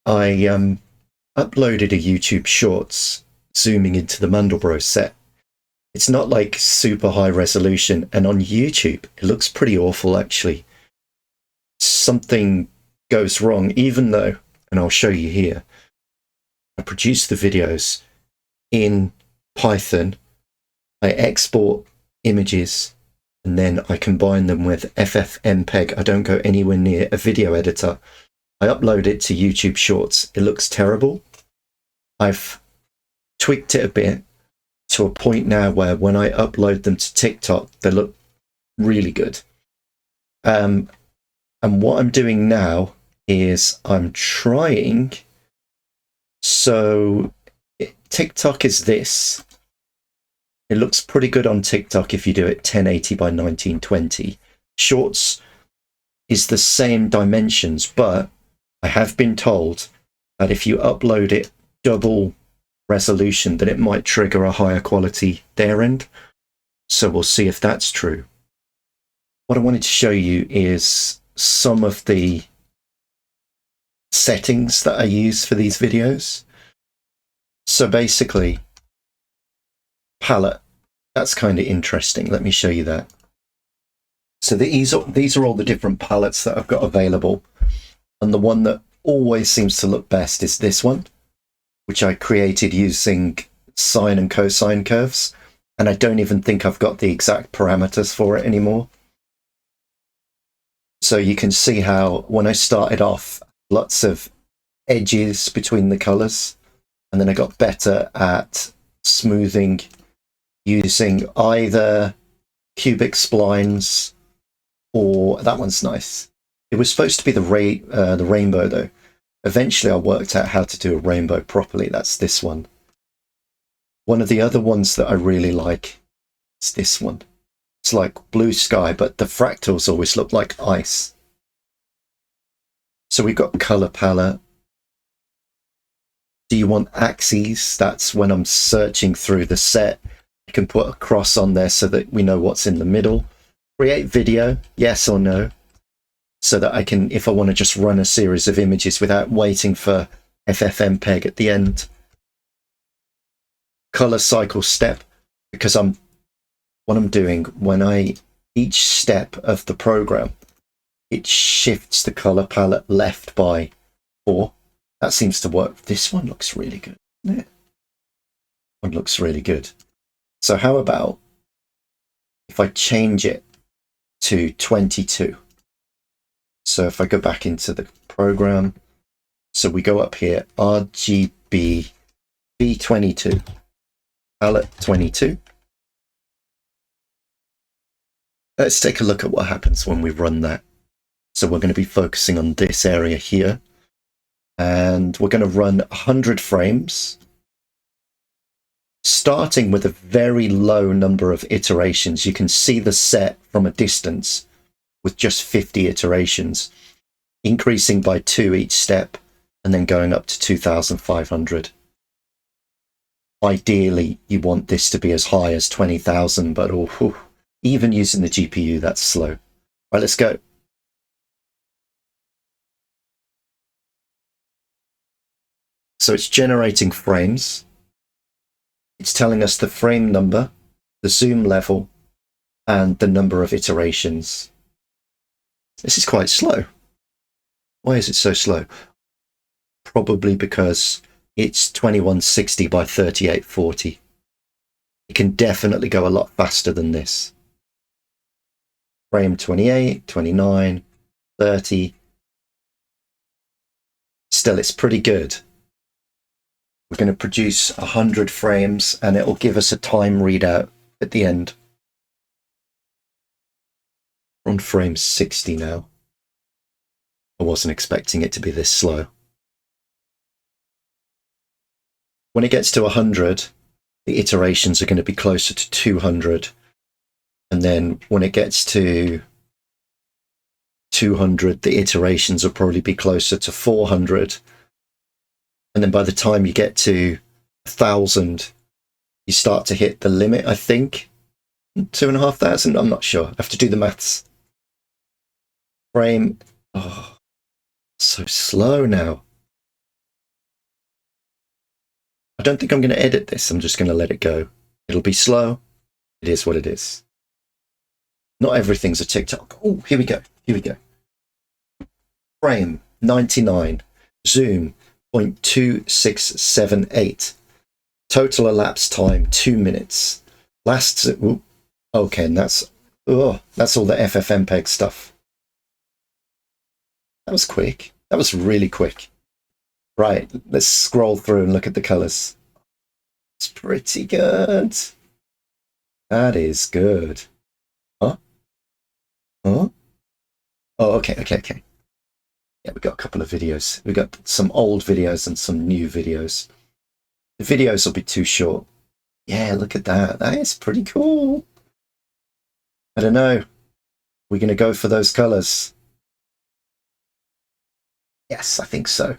I uploaded a YouTube Shorts zooming into the Mandelbrot set. It's not like super high resolution, and on YouTube it looks pretty awful actually. Something goes wrong, even though, and I'll show you here, I produce the videos in Python, I export images, and then I combine them with FFmpeg. I don't go anywhere near a video editor. I upload it to YouTube Shorts. It looks terrible. I've tweaked it a bit to a point now where when I upload them to TikTok, they look really good. And what I'm doing now is I'm trying. So TikTok is this. It looks pretty good on TikTok if you do it 1080 by 1920. Shorts is the same dimensions, but I have been told that if you upload it double resolution, that it might trigger a higher quality their end. So we'll see if that's true. What I wanted to show you is some of the settings that I use for these videos. So basically, palette, that's kind of interesting. Let me show you that. So these are all the different palettes that I've got available. And the one that always seems to look best is this one, which I created using sine and cosine curves. And I don't even think I've got the exact parameters for it anymore. So you can see how when I started off, lots of edges between the colors. And then I got better at smoothing using either cubic splines or that one's nice. It was supposed to be the rainbow though. Eventually I worked out how to do a rainbow properly. That's this one. One of the other ones that I really like is this one. It's like blue sky, but the fractals always look like ice. So we've got color palette. Do you want axes? That's when I'm searching through the set. I can put a cross on there so that we know what's in the middle. Create video, yes or no, so that I can, if I want to just run a series of images without waiting for FFmpeg at the end. Color cycle step, because what I'm doing when each step of the program, it shifts the color palette left by 4. That seems to work. This one looks really good, doesn't it? One looks really good. So how about if I change it to 22? So if I go back into the program, so we go up here, RGB B22, palette 22. Let's take a look at what happens when we run that. So we're going to be focusing on this area here. And we're going to run 100 frames, starting with a very low number of iterations. You can see the set from a distance with just 50 iterations, increasing by 2 each step, and then going up to 2,500. Ideally, you want this to be as high as 20,000, but even using the GPU, that's slow. All right, let's go. So it's generating frames. It's telling us the frame number, the zoom level, and the number of iterations. This is quite slow. Why is it so slow? Probably because it's 2160 by 3840. It can definitely go a lot faster than this. Frame 28, 29, 30. Still, it's pretty good. We're going to produce 100 frames and it will give us a time readout at the end. We're on frame 60 now. I wasn't expecting it to be this slow. When it gets to 100, the iterations are going to be closer to 200. And then when it gets to 200, the iterations will probably be closer to 400. And then by the time you get to 1,000, you start to hit the limit, I think. 2,500, I'm not sure. I have to do the maths. Frame, oh, so slow now. I don't think I'm going to edit this. I'm just going to let it go. It'll be slow. It is what it is. Not everything's a TikTok. Oh, here we go. Here we go. Frame 99. Zoom 0.2678. Total elapsed time 2 minutes. Lasts. Okay, and that's all the FFmpeg stuff. That was quick. That was really quick. Right, let's scroll through and look at the colors. It's pretty good. That is good. Huh? Huh? Oh, okay. Yeah, we got a couple of videos. We got some old videos and some new videos. The videos will be too short. Yeah, look at that. That is pretty cool. I don't know. We're going to go for those colors. Yes, I think so.